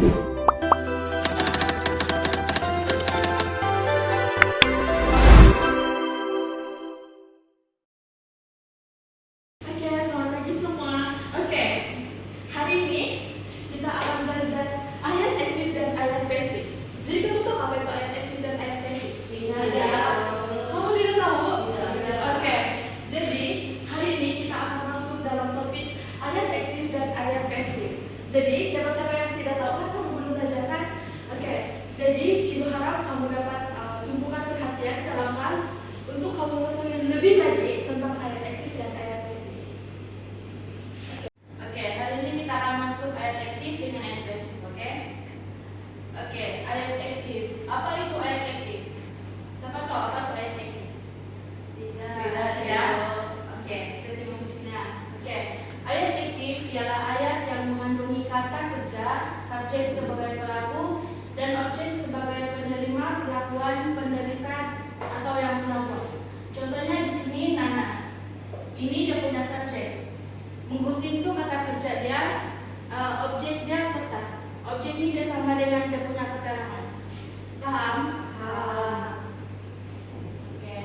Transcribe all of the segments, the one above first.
Selamat pagi semua. Oke, hari ini kita akan belajar ayat aktif dan ayat pasif. Jadi kamu tahu apa itu ayat aktif dan ayat pasif? Tidak. Kamu tidak tahu? Tidak. Oke, jadi hari ini kita akan masuk dalam topik ayat aktif dan ayat pasif. Jadi siapa-siapa yang tidak tahu kan kamu belum belajar kan? Oke, jadi Cilu harap kamu dapat tumpukan perhatian dalam kelas untuk kamu mengetahui lebih lagi tentang ayat aktif dan ayat pasif. Oke, hari ini kita akan masuk ayat aktif dengan ayat pasif, oke? Oke, ayat aktif. Apa itu ayat aktif? Siapa tahu apa itu ayat aktif? Tidak, ya. Oke, kita tengok di sini. Oke, ayat aktif ialah ayat yang mengandungi kata kerja, subjek sebagai pelaku, dan objek sebagai penerima perlakuan, penderita, atau yang melakukan. Contohnya di sini Nana. Ini dia punya subjek. Menggunting itu kata kerja dia, objek dia kertas. Objek ini dia sama dengan dia punya keterangan. Paham? Oke.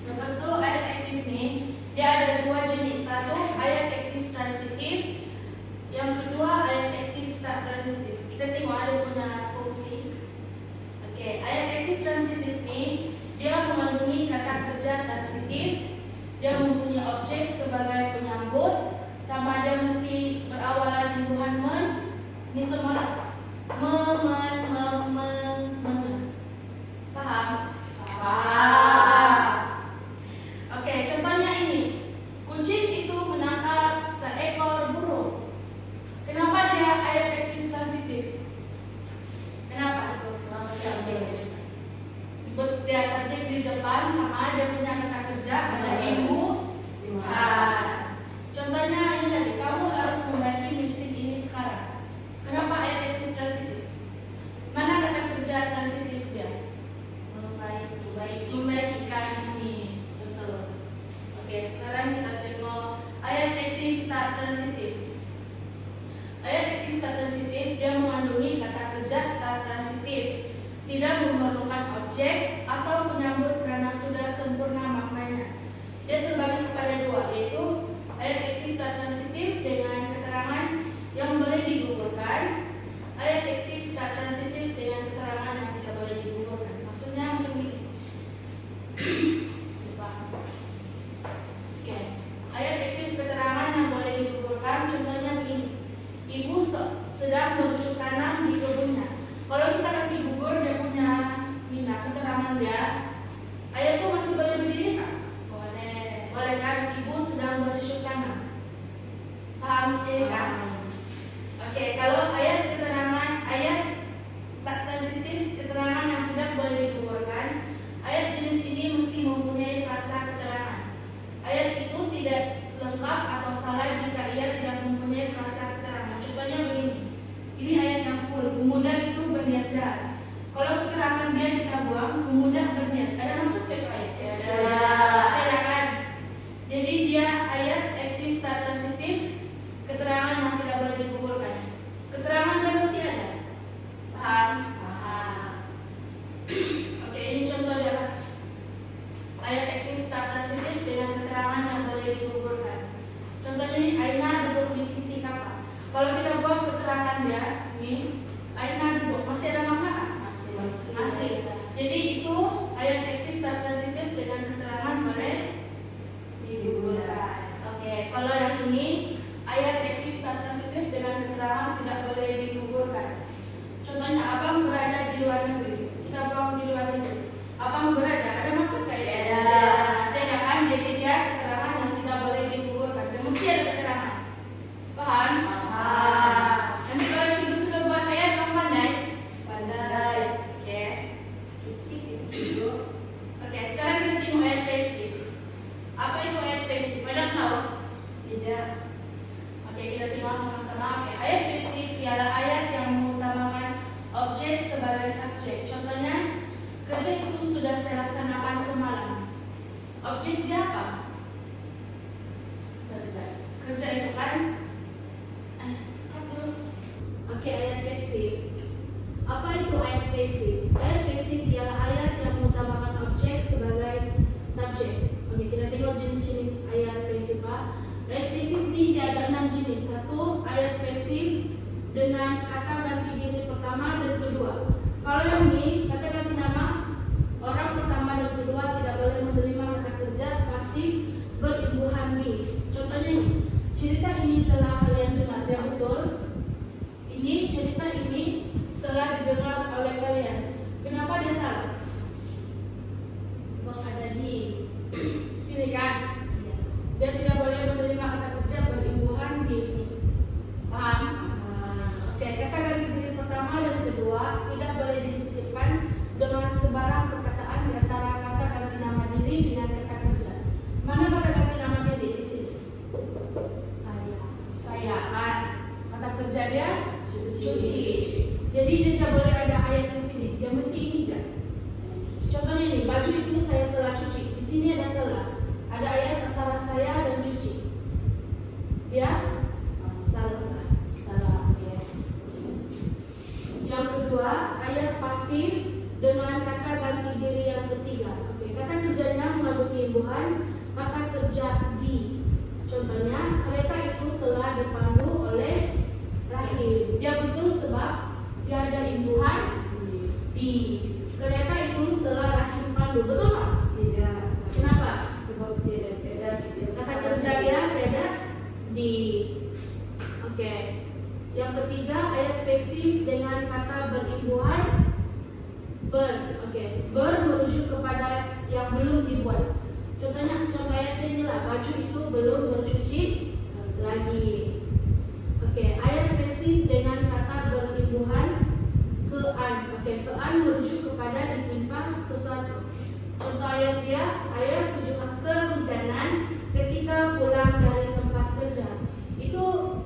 Lepas itu ayat aktif nih, dia ada dua jenis. Satu ayat aktif transitif, yang kedua ayat aktif tak transitif. Kita tengok ada punya fungsi. Oke, ayat aktif transitif nih, dia mengandungi kata kerja transitif. Dia mempunyai objek sebagai penyambut, sama dia mesti berawalan himbuhan men. Ini semua lah. Paham? Oke, contohnya ini. Kucing itu menangkap seekor burung. Kenapa dia ayat aktif transitif? Kenapa? Dia subjek di depan sama dia punya kata kerja ada ibu. Contohnya ini tadi, kamu harus membagi mesin ini sekarang. Kenapa ayat aktif transitif? Mana kata kerja transitif dia? Membagikan ini. Betul. Oke, sekarang kita tengok ayat aktif tak transitif. Ayat aktif tak transitif dia mengandungi kata kerja tak transitif. Tidak memerlukan objek atau penyambut karena sudah sempurna maknanya. Dia terbagi kepada dua, yaitu ayat aktif tak transitif dengan keterangan yang boleh digugurkan, ayat aktif tak transitif dengan keterangan yang tidak boleh digugurkan. Maksudnya macam ini. Oke, ayat aktif keterangan yang boleh digugurkan, contohnya begini. Ibu sedang bercocok tanam di kebunnya. Kalau kita kasih gugur dia punya keterangan dia, ayat itu masih boleh berdiri kan? Boleh kan? Ibu sedang bercocok tanam. Paham ini kan? Oke, kalau ayat keterangan, ayat tak transitif, keterangan yang tidak boleh digugurkan, ayat jenis ini mesti mempunyai frasa keterangan. Ayat itu tidak lengkap atau salah jika ia tidak mempunyai frasa keterangan. Contohnya begini. Ini ayat yang full. Pemuda itu berniat jahat. Kalau keterangan dia kita buang, pemuda berniat. Ada maksud ke ayat? Ada kan? Jadi dia ayat aktif tak transitif, keterangan yang tidak boleh digugurkan. Keterangan dia mesti ada. Paham? Oke, ini contoh dia. Ayat aktif tak transitif dengan keterangan yang boleh digugurkan. Contohnya ini Aina duduk di sisi kakak. Kalau kita buat keterangan dia, nih Aina duduk, masih ada makna kan? Masih. Jadi itu ayat aktif tak transitif dengan keterangan boleh digugurkan. Oke, kalau yang ini ayat aktif tak transitif dengan keterangan tidak boleh digugurkan. Contohnya abang berada di luar negeri. Kita buang di luar negeri. Abang berada, ada maksud kayak? Tidak kan? Jadi dia keterangan yang tidak boleh digugurkan. Dan mesti ada keterangan. Paham? Nanti kalau Cilu sudah buat ayat, kamu pandai? Pandai. Oke. Sikit-sikit. Oke, sekarang kita tengok ayat pasif. Apa itu ayat pasif? Pada tahu? Tidak. Oke, kita tengok sama-sama. Oke, ayat pasif ialah ayat yang mengutamakan objek sebagai subjek. Contohnya, kerja itu sudah saya laksanakan semalam. Objek dia apa? Kerja itu kan? Oke, ayat pasif. pasif. Apa itu ayat pasif? Ayat pasif ialah ayat yang mengutamakan objek sebagai subjek. Oke, kita tengok jenis-jenis ayat pasif. Ayat pasif ini ada 6 jenis. Satu, ayat pasif dengan kata ganti diri pertama dan kedua. Kalau yang ini kata ganti nama, orang pertama dan kedua tidak boleh menerima kata kerja pasif berimbuhan di. Contohnya ini, cerita ini telah kalian dengar, ya betul? Ini cerita ini telah didengar oleh kalian. Kenapa dia salah? Sebab ada di Sini kan? Dia tidak boleh menerima kata kerja berimbuhan di. Paham? Oke, kata ganti diri pertama dan kedua tidak boleh disisipkan dengan sebarang perkataan di antara kata ganti nama diri dengan kata kerja. Mana kata ganti nama diri di sini? Saya kan. Kata kerja dia cuci. Jadi dia tidak boleh ada ayat di sini. Dia mesti ini aja. Contohnya ini, baju itu saya telah cuci. Di sini ada telah. Ada ayat antara saya dan cuci. Ya? Salah. Ya. Yang kedua, ayat pasif dengan kata ganti diri yang ketiga. Oke, kata kerjanya mengandung imbuhan kata kerja di. Contohnya, kereta itu telah dipandu oleh Rahim. Dia betul sebab dia ada imbuhan di. Kereta itu telah Rahim pandu. Betul tak? tidak. Kenapa? Sebab tidak. Kata kerja dia tidak di. Oke. Yang ketiga, ayat pasif dengan kata berimbuhan ber. Oke. Ber merujuk kepada yang belum dibuat. Contoh ayatnya inilah, baju itu belum bercuci lagi. Oke, ayat pasif dengan kata berimbuhan kean. Oke, kean merujuk kepada ditimpa sesuatu. Contoh ayat dia, ayat kehujanan ketika pulang dari tempat kerja. Itu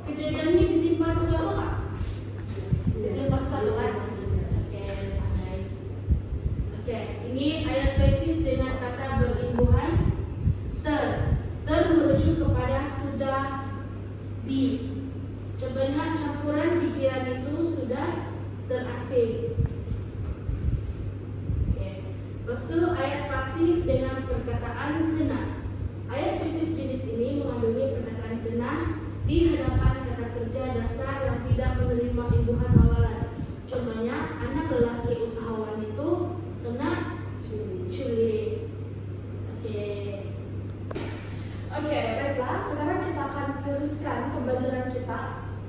kejadian ini ditimpa sesuatu kan? Ditimpa sesuatu kan? Oke, pandai. Oke, ini ayat pasif dengan kata berimbuhan ter merujuk kepada sudah di. Contohnya campuran bijian itu sudah terasing. Oke. Lepas itu ayat pasif dengan perkataan kena. Ayat pasif jenis ini mengandungi perkataan kena di hadapan kata kerja dasar yang tidak menerima imbuhan awalan. Contohnya, anak lelaki usahawan itu kena curi. Oke, baiklah. Sekarang kita akan teruskan pembelajaran kita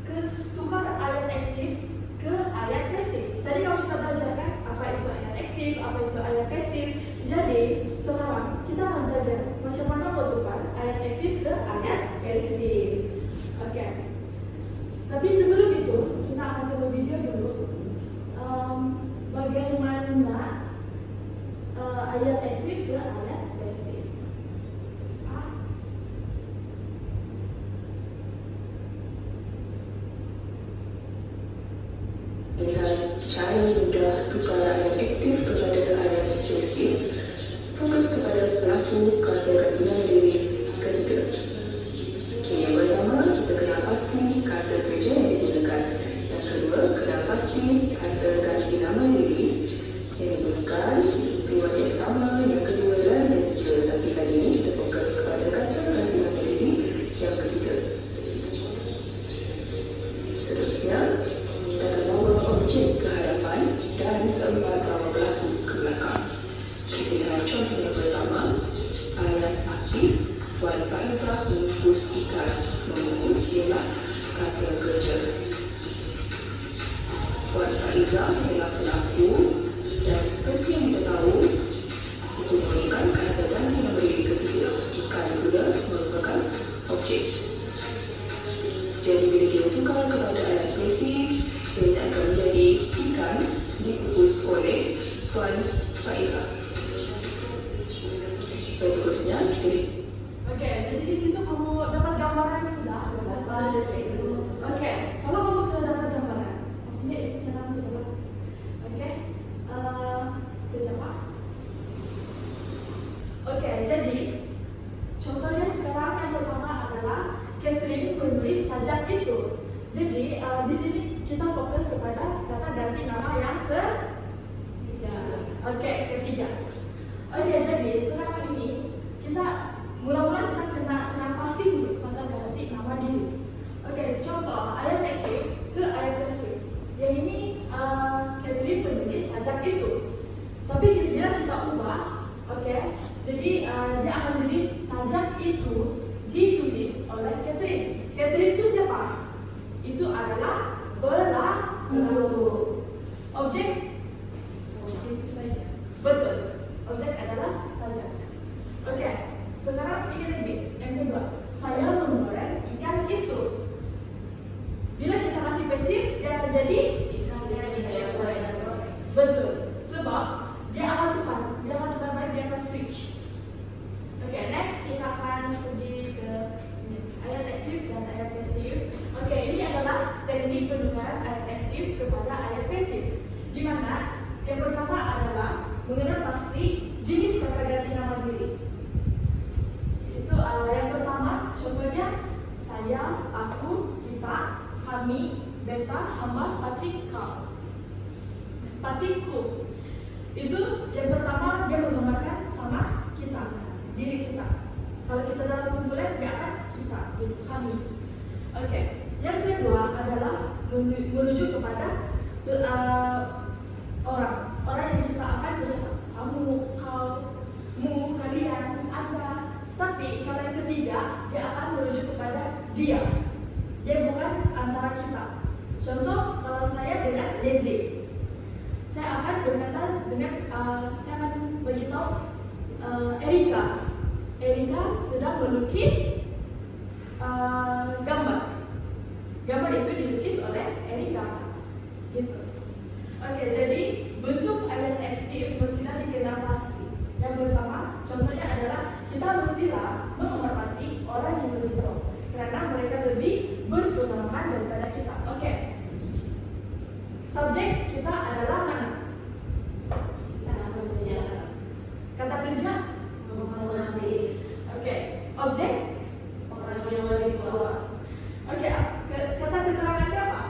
ke tukar ayat aktif ke ayat pasif. Tadi kamu sudah belajar kan apa itu ayat aktif, apa itu ayat pasif. Jadi sekarang kita akan belajar bagaimana bertukar ayat aktif ke ayat pasif. Oke. Tapi sebelum itu kita akan tunggu video dulu. Bagaimana ayat aktif ke ayat pasif. Dengan cara mudah tukar ayat aktif kepada ayat pasif, fokus kepada pelaku kata gantian diri ketiga. Yang pertama, kita kenal pasti kata kerja yang digunakan. Yang kedua, kenal pasti kata ganti nama diri yang digunakan. Itu yang pertama, yang kedua dan yang ketiga. Tapi kali ini kita fokus kepada kata ganti nama diri yang ketiga. Seterusnya, kita akan bawa objek ke hadapan dan keempat bawa pelaku ke belakang. Kita lihat contoh yang pertama, ayat aktif. Wan Faizah mengukus ikan. Mengukus ialah kata kerja. Wan Faizah ialah pelaku dan seperti yang kita tahu, itu merupakan kata ganti nama diri ketiga. Ikan pula merupakan objek. Jadi bila kita tukar kepada ayat pasif, dia akan menjadi ikan dikukus oleh Tuan Faizah. Seterusnya kita lihat. Oke, jadi di situ kamu dapat gambaran sudah? Oke, kalau kamu sudah dapat gambaran, maksudnya itu sekarang sudah dapat. Oke, kerja apa? Oke, jadi contohnya sekarang yang pertama adalah Catherine menulis sajak itu. Jadi di sini kita fokus kepada kata ganti nama yang ketiga. Oke, jadi sekarang ini kita mula-mula kita kena pasti dulu kata ganti nama diri. Oke, contoh ayat aktif ke ayat pasif. Yang ini Catherine penulis ajak itu. Tapi bila kita ubah, oke, jadi dia akan jadi sajak itu ditulis oleh Catherine. Catherine itu siapa? Itu adalah pelaku. Objek saja. Betul. Objek adalah sajak. Oke, sekarang ini lagi. Yang kedua, saya menggoreng ikan itu. Bila kita kasih pasif, dia akan jadi ikan yang saya goreng. Betul. Sebab dia akan tukar balik, dia akan switch. Oke, next kita akan pergi ke ayat aktif dan ayat pasif. Oke, ini adalah teknik penukaran ayat aktif kepada ayat pasif. Di mana yang pertama adalah mengenal pasti jenis kata ganti nama diri. Itu yang pertama, contohnya saya, aku, kita, kami, beta, hamba, patiku. Itu yang pertama dia menggambarkan sama kita, diri kita. Kalau kita dalam kumpulan dia akan kita, itu kami. Oke. Yang kedua adalah menuju kepada orang yang kita akan bercakap. Kamu, kau, mu, kalian, anda. Tapi kalau yang ketiga dia akan menuju kepada dia. Dia bukan antara kita. Contoh kalau saya dengan Dede, saya akan berkata dengan saya akan beritahu Erika. Erika sedang melukis gambar. Gambar itu dilukis oleh Erika. Gitu. Oke, jadi bentuk ayat aktif mestilah dikenal pasti. Yang pertama, contohnya adalah kita mestilah menghormati orang yang lebih tua karena mereka lebih berpengalaman daripada kita. Oke. Subjek kita adalah mana? Kata kerja? Oke. Objek? Orang yang lebih tua. Oke. Kata keterangannya apa?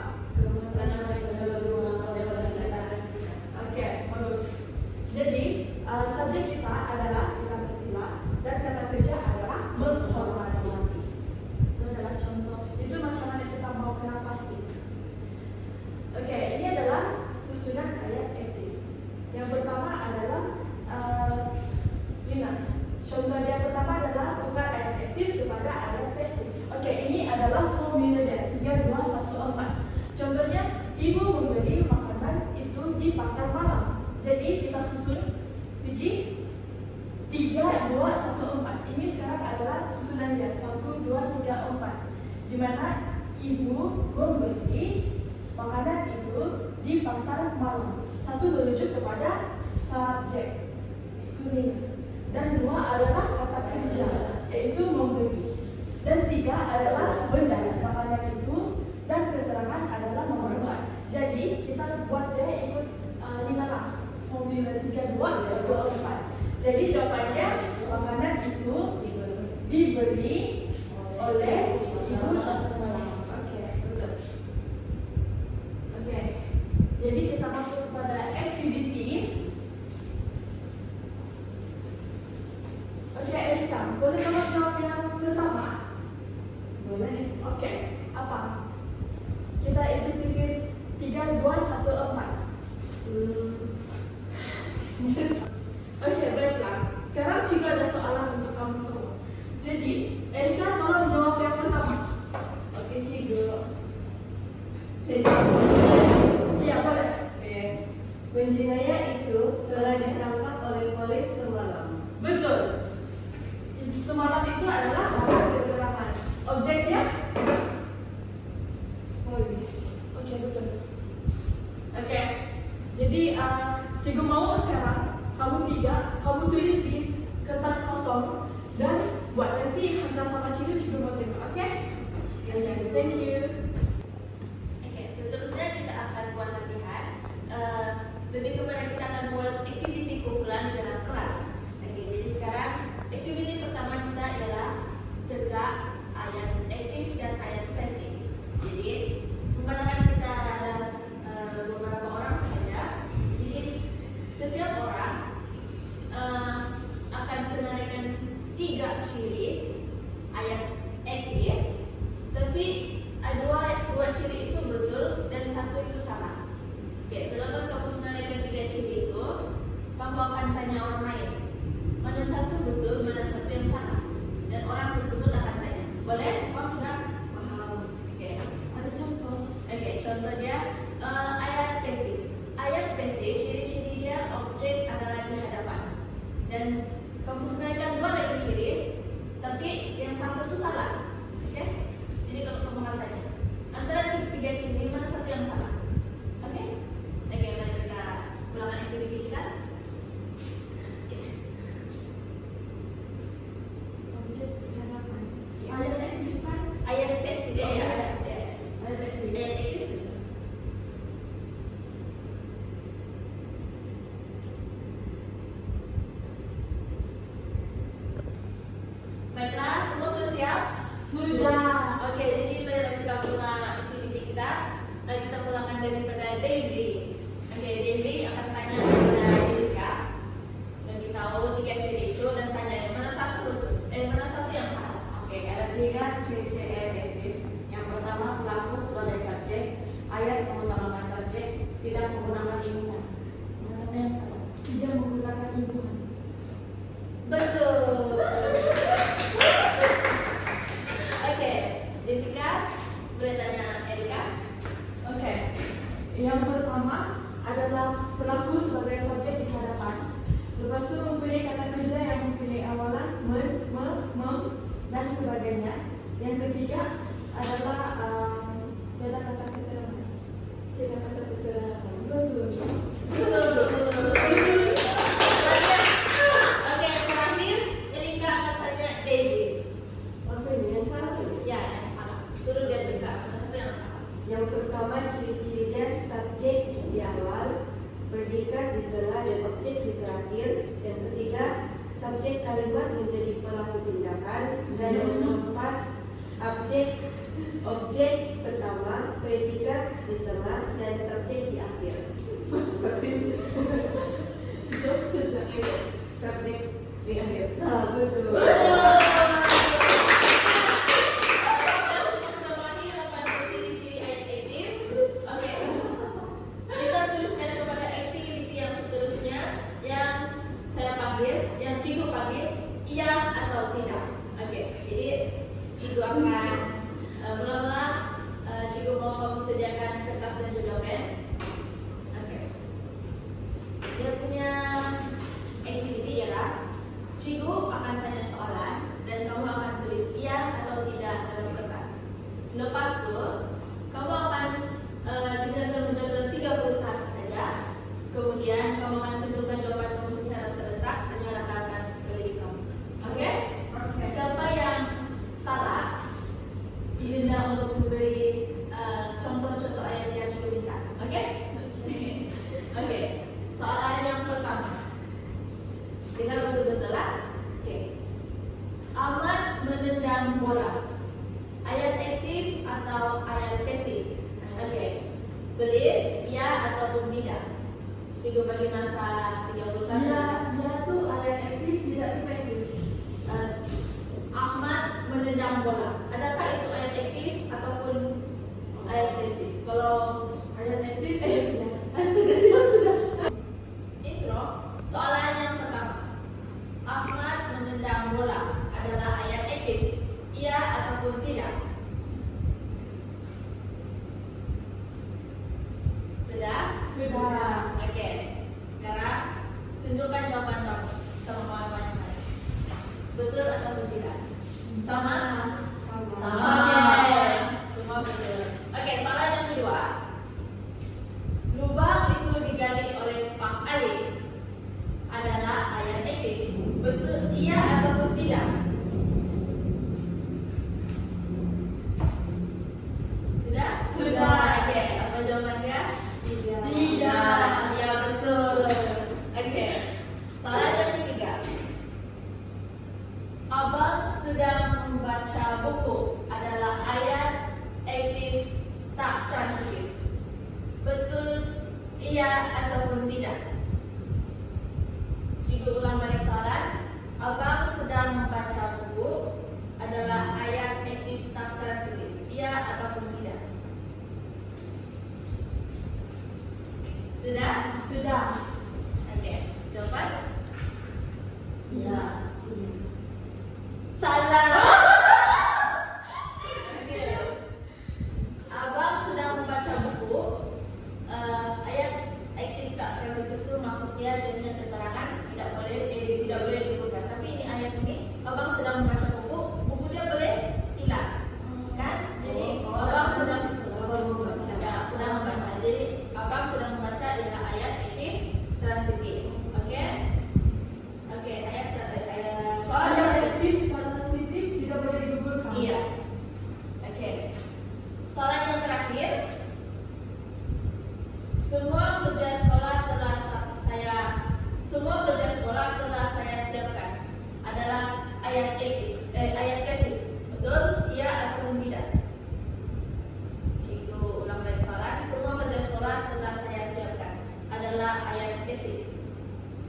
Oke, bagus. Jadi subjek kita adalah kita mestilah dan kata kerja adalah menghormati. Itu adalah contoh. Itu macam mana kita mau kenal pasti. Oke, ini adalah susunan ayat aktif. Yang pertama adalah contoh yang pertama adalah tukar ayat aktif kepada ayat pasif. Oke, ini adalah formulanya 3, 2, 1, 4. Contohnya, ibu membeli makanan itu di pasar malam. Jadi kita susun pergi 3, 2, 1, 4. Ini sekarang adalah susunannya 1, 2, 3, 4. Di mana ibu membeli makanan itu di pasar malam. 1 merujuk kepada subjek kuning. Dan 2 adalah kata kerja, yaitu membeli. Dan 3 adalah benda makanan itu, dan keterangan adalah nomor 4. Jadi kita buat dia ikut formula 3, 2, 1, 4. Jadi jawabannya makanan itu dibeli oleh ibu pasar malam. Oke, betul. Oke. Jadi kita masuk kepada activity. Oke, Erika, boleh tolong jawab yang pertama? Boleh. Oke, apa? Kita ikut sifir 3, 2, 1, 4. Oke, baiklah. Sekarang juga ada soalan untuk kamu semua. Jadi, Erika tolong jawab yang pertama. Oke, Cigo. Iya, boleh. Penjenayah itu telah ditangkap oleh polis semalam. Betul. Semalam itu adalah keterangan. Objeknya polis. Oke, betul. Oke. Jadi Cigo mau sekarang kamu tulis di kertas kosong dan buat nanti hantar sama Cigo mau terima. Oke? Thank you. Oke, seterusnya kita akan buat latihan. Lebih kepada kita akan buat activity kumpulan di dalam kelas. Oke, jadi sekarang activity pertama kita adalah tegak ayat aktif dan ayat pasif. Jadi, menggunakan kita ada ciri itu betul dan satu itu salah. Oke, selepas kamu mengenalkan 3 ciri itu, kamu akan tanya orang lain, mana satu betul, mana satu yang salah, dan orang tersebut akan tanya, boleh? Paham nggak? Paham. Oke, ada contoh. Oke, contohnya ayat pasif. Ayat pasif ciri-ciri dia objek adalah di hadapan, dan kamu sebenarnya 2 lagi ciri, tapi yang satu itu salah. Oke, jadi kalau kamu akan tanya antara 3 ciri mana satu yang salah. Oke, mari kita ulangan aktiviti kita. Objek di hadapan. Ayat aktif kan? Ayat pasif ya. Ayat aktif. Ayat aktif. Baiklah, semua sudah siap? Sudah. Oke, jadi mari kita ulang aktiviti kita. Kita ulangan daripada Deidre. Oke, Deidre akan tanya kepada Jessica. Bagi tahu 3 ciri itu dan tanya mana satu betul, mana satu yang salah. Oke, ada 3 ciri-ciri ayat aktif. Yang pertama, pelaku sebagai subjek, ayat mengutamakan subjek, tidak menggunakan ilmuwan. Mana satu yang salah? Tidak menggunakan imbuhan. Betul. Oke, Jessica, boleh tanya Erika? Oke. Yang pertama adalah pelaku sebagai subjek di hadapan. Lepas itu mempunyai kata kerja yang mempunyai awalan mem, dan sebagainya. Yang ketiga adalah tidak kata keterangan. Tidak kata keterangan. Betul. Oke, yang terakhir Erika akan tanya Deidre. Apa ini yang salah? Ya, yang salah. Suruh dia buka. Mana satu yang salah? Yang pertama ciri-cirinya subjek di awal, predikat di tengah dan objek di terakhir. Yang ketiga subjek kalimat menjadi pelaku tindakan. Dan yang keempat objek pertama, predikat di tengah dan subjek di akhir. Subjek di akhir. Nah, betul. Cikgu akan mula-mula Cikgu mau kamu sediakan kertas dan juga pen. Oke. Dia punya activity ialah Cikgu akan tanya soalan dan kamu akan tulis iya atau tidak dalam kertas. Lepas itu kamu akan diminta menjawab dalam 30 saat saja. Kemudian kamu akan tentukan jawaban kamu secara serentak dengan rekan-rekan sekeliling kamu. Oke? Oke. Siapa yang salah didenda untuk memberi contoh-contoh ayat yang cikgu minta. Oke? Oke. Soalan yang pertama. Dengar betul-betul lah. Oke. Ahmad menendang bola. Ayat aktif atau ayat pasif? Oke. Tulis ya ataupun tidak. Cikgu bagi masa 30 saat. Dia tuh ayat aktif, tidak tuh pasif. Ahmad menendang bola. Adakah itu ayat aktif ataupun ayat pasif? Kalau Ayat aktif ya. astaga sudah. Intro. Soalan yang pertama. Ahmad menendang bola adalah ayat aktif. Iya ataupun tidak? Sudah? Sudah. Oke. Sekarang tunjukkan jawaban kamu sama kawan-kawan yang lain. Betul atau tidak? Sama? Sama. Oke. Semua betul. Oke, soalan yang kedua. Lubang itu digali oleh Pak Ali adalah ayat aktif. Betul iya ataupun tidak? Sudah? Sudah. Oke, apa jawabannya? Tidak. Iya, betul. Oke. Soalan yang ketiga. Abang sedang membaca buku adalah ayat aktif tak transitif. Betul iya ataupun tidak? Cikgu ulang balik soalan. Abang sedang membaca buku adalah ayat aktif tak transitif. Iya ataupun tidak? Sudah? Sudah. Oke. Jawaban? Iya. Salah. Oke. Abang sedang membaca buku. Ayat aktif tak transitif itu maksudnya dengan keterangan tidak boleh digunakan. Tapi ini ayat ini, abang sedang membaca buku dia boleh tidak, kan? Jadi abang sedang membaca. Jadi abang sedang membaca adalah ayat aktif transitif. Oke? Oke, soal Ayat aktif transitif tidak boleh digugurkan. iya. Oke. Soalan yang terakhir. Semua kerja sekolah telah saya siapkan. Adalah ayat aktif, ayat pasif. Betul? Iya ataupun tidak? Cikgu ulang lagi soalan. Semua kerja sekolah telah saya siapkan. Adalah ayat pasif.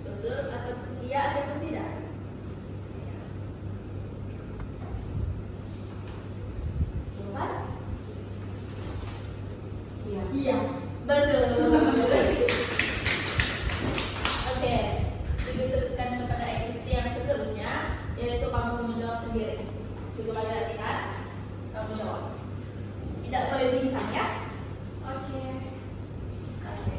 Betul atau iya ataupun tidak? Jawaban? Iya. Iya. Betul. Oke, kita teruskan kepada aktiviti yang seterusnya, yaitu kamu menjawab sendiri. Cukup bagi latihan, kamu jawab. Tidak boleh bincang ya. Oke. Oke.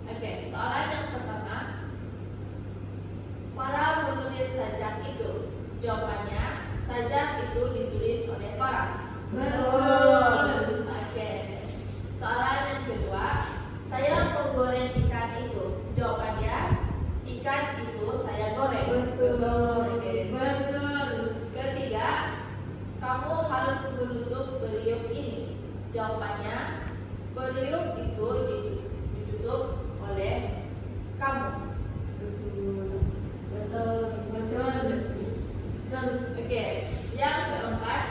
Oke, soalan yang pertama. Farah menulis sajak itu. Jawabannya, sajak itu ditulis oleh Farah. Betul. Oke. Soalan yang kedua, saya menggoreng ikan itu. Jawabannya, ikan itu saya goreng. Betul. Oke. Betul. Ketiga, kamu harus menutup periuk ini. Jawabannya, periuk itu ditutup oleh kamu. Betul. Betul. Oke. Yang keempat,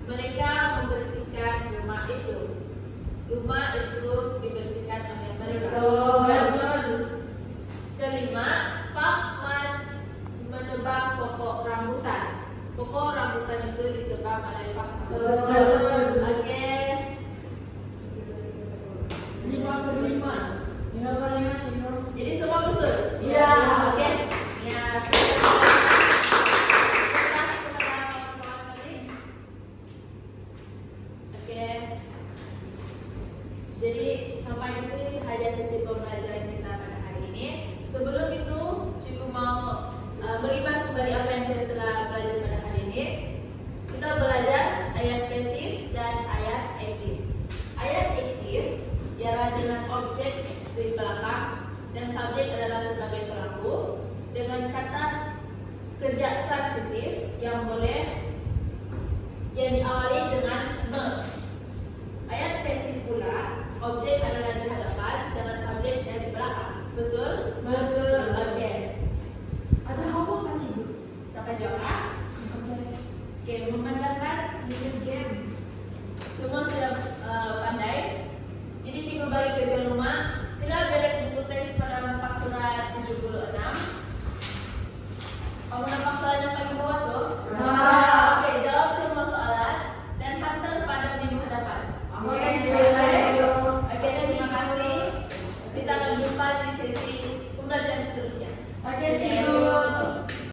mereka membersihkan rumah itu. Rumah itu dibersihkan oleh mereka. Betul. Kelima, Pak Man menebang pokok rambutan. Pokok rambutan itu ditebang oleh Pak Man. Betul. Oke. 5/5. Jadi semua betul? Iya. Oke. Ya. Kelas kepada kawan-kawan kalian. Oke. Jadi sampai di sini saja sesi pembelajaran kita pada hari ini. Sebelum itu, cikgu mau mengimbas kembali apa yang kita telah belajar pada hari ini. Kita belajar ayat pasif dan ayat aktif. Ayat aktif ialah dengan objek di belakang dan subjek adalah sebagai pelaku dengan kata kerja transitif yang diawali dengan me. Ayat pasif pula objek adalah di hadapan dengan subjek yang di belakang. Betul? Betul. Oke. Ada apa Kak Cikgu? Sampai jawab. Oke, memandangkan Sedikit game. semua sudah pandai. Jadi cikgu bagi kerja rumah. Sila belek buku teks pada muka surat 76. Kamu nampak soalan yang paling bawah tuh? Nampak. Oke, jawab semua soalan dan hantar pada minggu hadapan. Oke, Oke, terima kasih. Kita akan jumpa di sesi pembelajaran seterusnya. Oke, Cikgu.